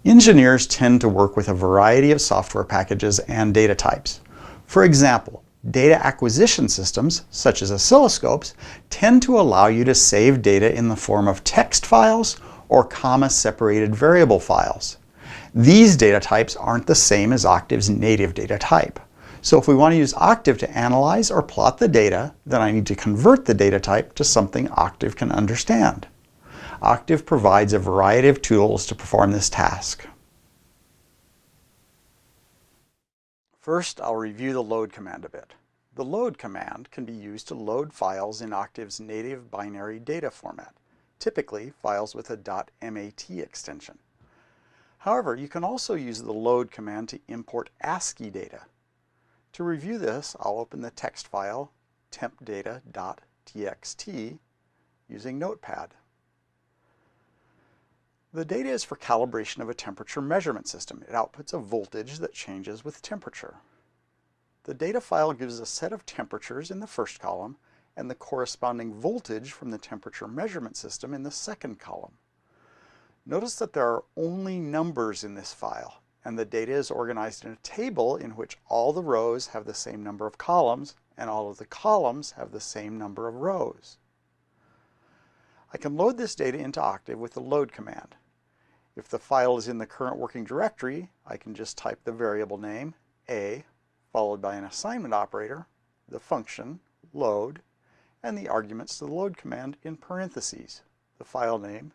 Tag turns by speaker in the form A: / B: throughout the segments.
A: Engineers tend to work with a variety of software packages and data types. For example, data acquisition systems, such as oscilloscopes, tend to allow you to save data in the form of text files or comma-separated variable files. These data types aren't the same as Octave's native data type. So if we want to use Octave to analyze or plot the data, then I need to convert the data type to something Octave can understand. Octave provides a variety of tools to perform this task. First, I'll review the load command a bit. The load command can be used to load files in Octave's native binary data format, typically files with a .mat extension. However, you can also use the load command to import Ascii data. To review this, I'll open the text file tempdata.txt using Notepad. The data is for calibration of a temperature measurement system. It outputs a voltage that changes with temperature. The data file gives a set of temperatures in the first column and the corresponding voltage from the temperature measurement system in the second column. Notice that there are only numbers in this file, and the data is organized in a table in which all the rows have the same number of columns and all of the columns have the same number of rows. I can load this data into Octave with the load command. If the file is in the current working directory, I can just type the variable name, A, followed by an assignment operator, the function, load, and the arguments to the load command in parentheses, the file name,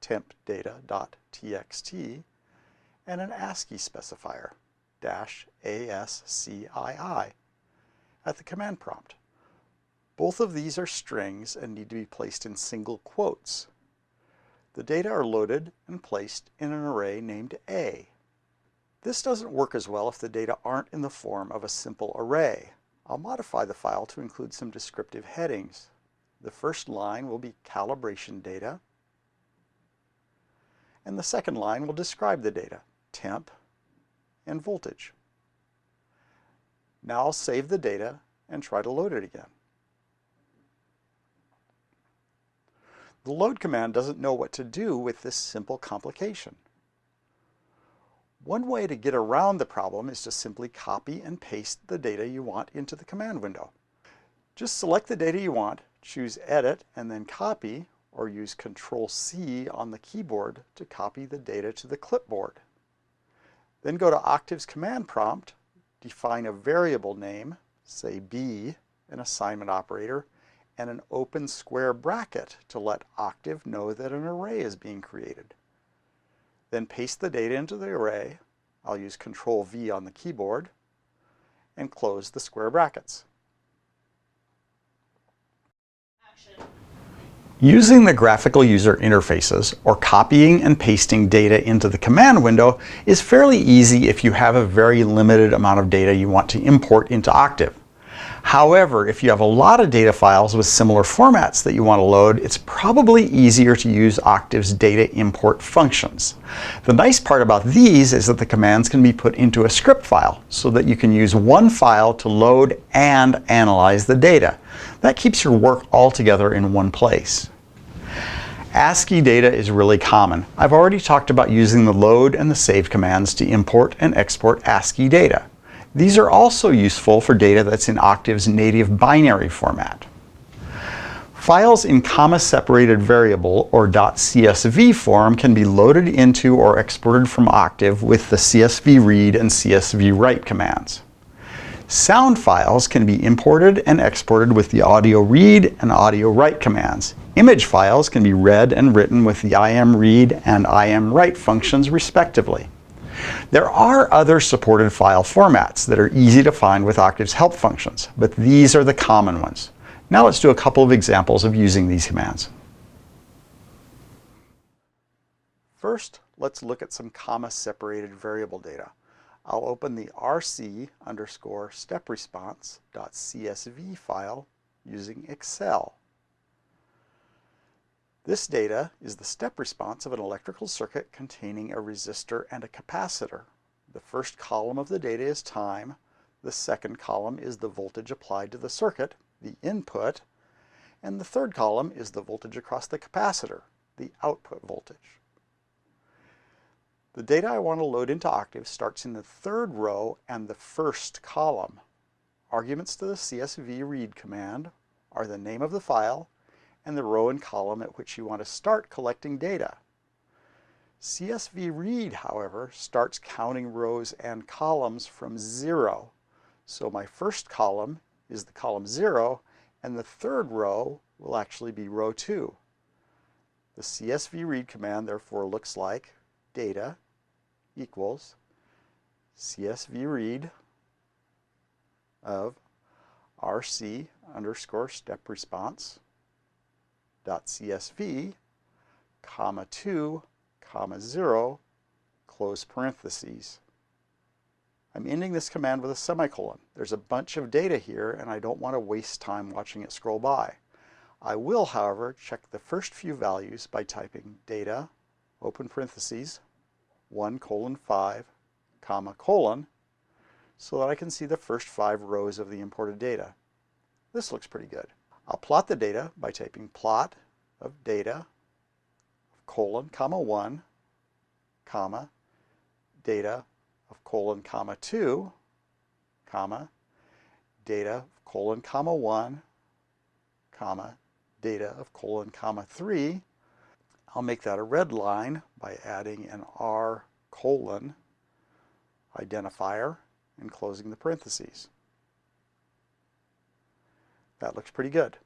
A: tempdata.txt, and an ASCII specifier, -ASCII, at the command prompt. Both of these are strings and need to be placed in single quotes. The data are loaded and placed in an array named A. This doesn't work as well if the data aren't in the form of a simple array. I'll modify the file to include some descriptive headings. The first line will be calibration data, and the second line will describe the data, temp and voltage. Now I'll save the data and try to load it again. The load command doesn't know what to do with this simple complication. One way to get around the problem is to simply copy and paste the data you want into the command window. Just select the data you want, choose Edit, and then Copy, or use Ctrl-C on the keyboard to copy the data to the clipboard. Then go to Octave's command prompt, define a variable name, say B, an assignment operator, and an open square bracket to let Octave know that an array is being created. Then paste the data into the array. I'll use Ctrl-V on the keyboard and close the square brackets. Using the graphical user interfaces, or copying and pasting data into the command window, is fairly easy if you have a very limited amount of data you want to import into Octave. However, if you have a lot of data files with similar formats that you want to load, it's probably easier to use Octave's data import functions. The nice part about these is that the commands can be put into a script file so that you can use one file to load and analyze the data. That keeps your work all together in one place. Ascii data is really common. I've already talked about using the load and the save commands to import and export Ascii data. These are also useful for data that's in Octave's native binary format. Files in comma-separated variable or .csv form can be loaded into or exported from Octave with the Csv Read and Csv Write commands. Sound files can be imported and exported with the audio read and audio write commands. Image files can be read and written with the imread and imwrite functions respectively. There are other supported file formats that are easy to find with Octave's help functions, but these are the common ones. Now let's do a couple of examples of using these commands. First, let's look at some comma-separated variable data. I'll open the rc_stepresponse.csv file using Excel. This data is the step response of an electrical circuit containing a resistor and a capacitor. The first column of the data is time. The second column is the voltage applied to the circuit, the input, and the third column is the voltage across the capacitor, the output voltage. The voltage across the capacitor is the voltage applied to the circuit, the input, and the third column is the voltage across the capacitor, the output voltage. The voltage across the capacitor is the voltage applied to the circuit, the input, and the third column is the voltage across the capacitor, the output voltage. The data I want to load into Octave starts in the third row and the first column. Arguments to the Csv Read command are the name of the file and the row and column at which you want to start collecting data. Csv Read, however, starts counting rows and columns from 0. So my first column is the column 0, and the third row will actually be row 2. The Csv Read command therefore looks like data equals Csv Read of rc underscore step response dot CSV, comma 2, comma 0, close parentheses. I'm ending this command with a semicolon. There's a bunch of data here and I don't want to waste time watching it scroll by. I will, however, check the first few values by typing data, open parentheses, 1:5, comma, colon, so that I can see the first 5 rows of the imported data. This looks pretty good. I'll plot the data by typing plot of data, colon, comma 1, comma, data of colon, comma 2, comma, data of colon, comma 1, comma, data of colon, comma 3. I'll make that a red line by adding an R colon identifier and closing the parentheses. That looks pretty good.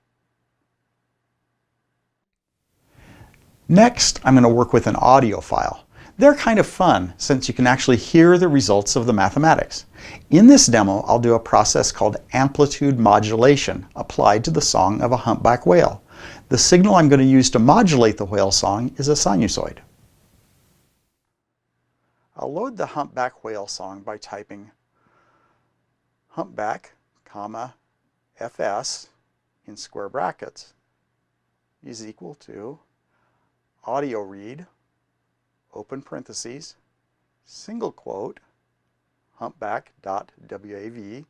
A: Next, I'm going to work with an audio file. They're kind of fun since you can actually hear the results of the mathematics. In this demo, I'll do a process called Amplitude Modulation applied to the song of a humpback whale. The signal I'm going to use to modulate the whale song is a sinusoid. I'll load the humpback whale song by typing humpback, comma, fs in square brackets is equal to audio read, open parentheses, single quote, humpback.wav,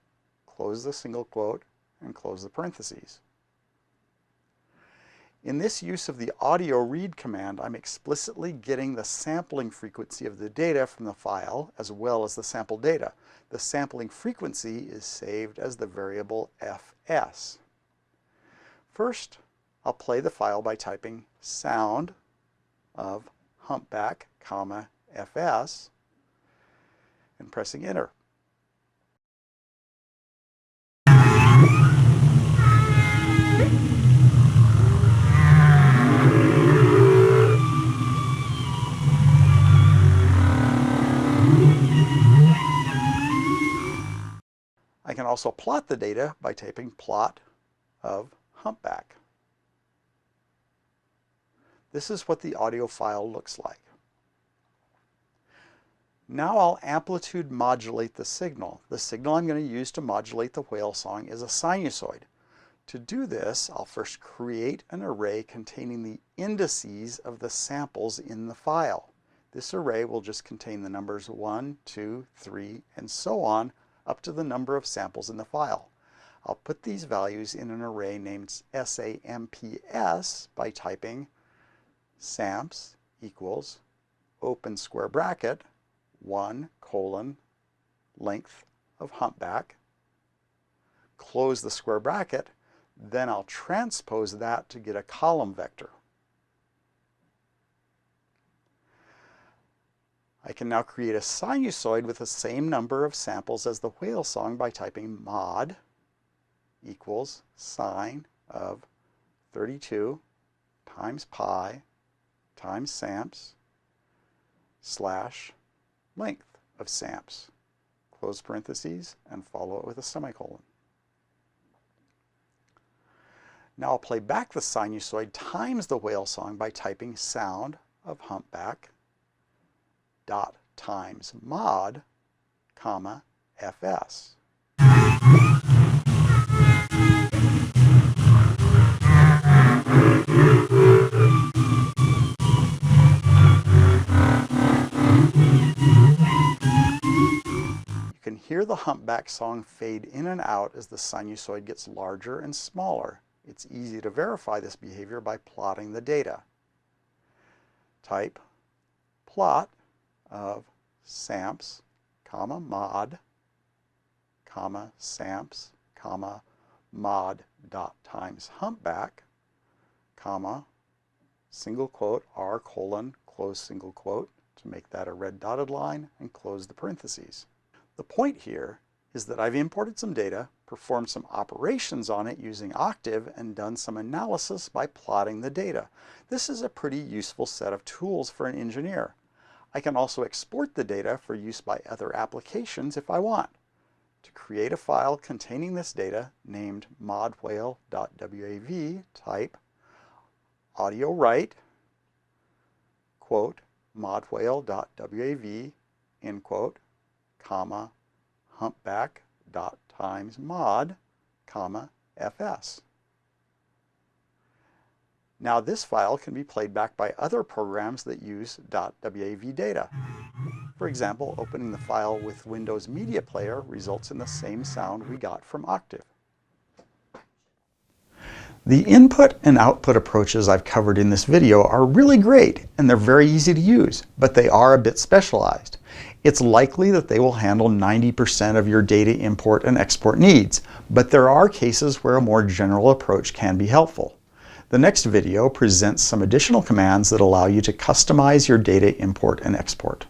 A: close the single quote, and close the parentheses. In this use of the audio read command, I'm explicitly getting the sampling frequency of the data from the file as well as the sample data. The sampling frequency is saved as the variable fs. First, I'll play the file by typing sound of humpback, comma, fs, and pressing enter. I can also plot the data by typing plot of humpback. This is what the audio file looks like. Now I'll amplitude modulate the signal. The signal I'm going to use to modulate the whale song is a sinusoid. To do this, I'll first create an array containing the indices of the samples in the file. This array will just contain the numbers 1, 2, 3, and so on, up to the number of samples in the file. I'll put these values in an array named SAMPS by typing SAMPS equals open square bracket 1 colon length of humpback, close the square bracket, then I'll transpose that to get a column vector. I can now create a sinusoid with the same number of samples as the whale song by typing mod equals sine of 32 times pi times samps slash length of samps. Close parentheses and follow it with a semicolon. Now I'll play back the sinusoid times the whale song by typing sound of humpback dot times mod, comma, fs. You can hear the humpback song fade in and out as the sinusoid gets larger and smaller. It's easy to verify this behavior by plotting the data. Type plot of samps, comma, mod, comma, samps, comma, mod dot times humpback, comma, single quote, r colon, close single quote, to make that a red dotted line, and close the parentheses. The point here is that I've imported some data, performed some operations on it using Octave, and done some analysis by plotting the data. This is a pretty useful set of tools for an engineer. I can also export the data for use by other applications if I want. To create a file containing this data, named modwhale.wav, type audio write, quote, modwhale.wav, end quote, comma, humpback dot times mod, comma, fs. Now this file can be played back by other programs that use .wav data. For example, opening the file with Windows Media Player results in the same sound we got from Octave. The input and output approaches I've covered in this video are really great, and they're very easy to use, but they are a bit specialized. It's likely that they will handle 90% of your data import and export needs, but there are cases where a more general approach can be helpful. The next video presents some additional commands that allow you to customize your data import and export.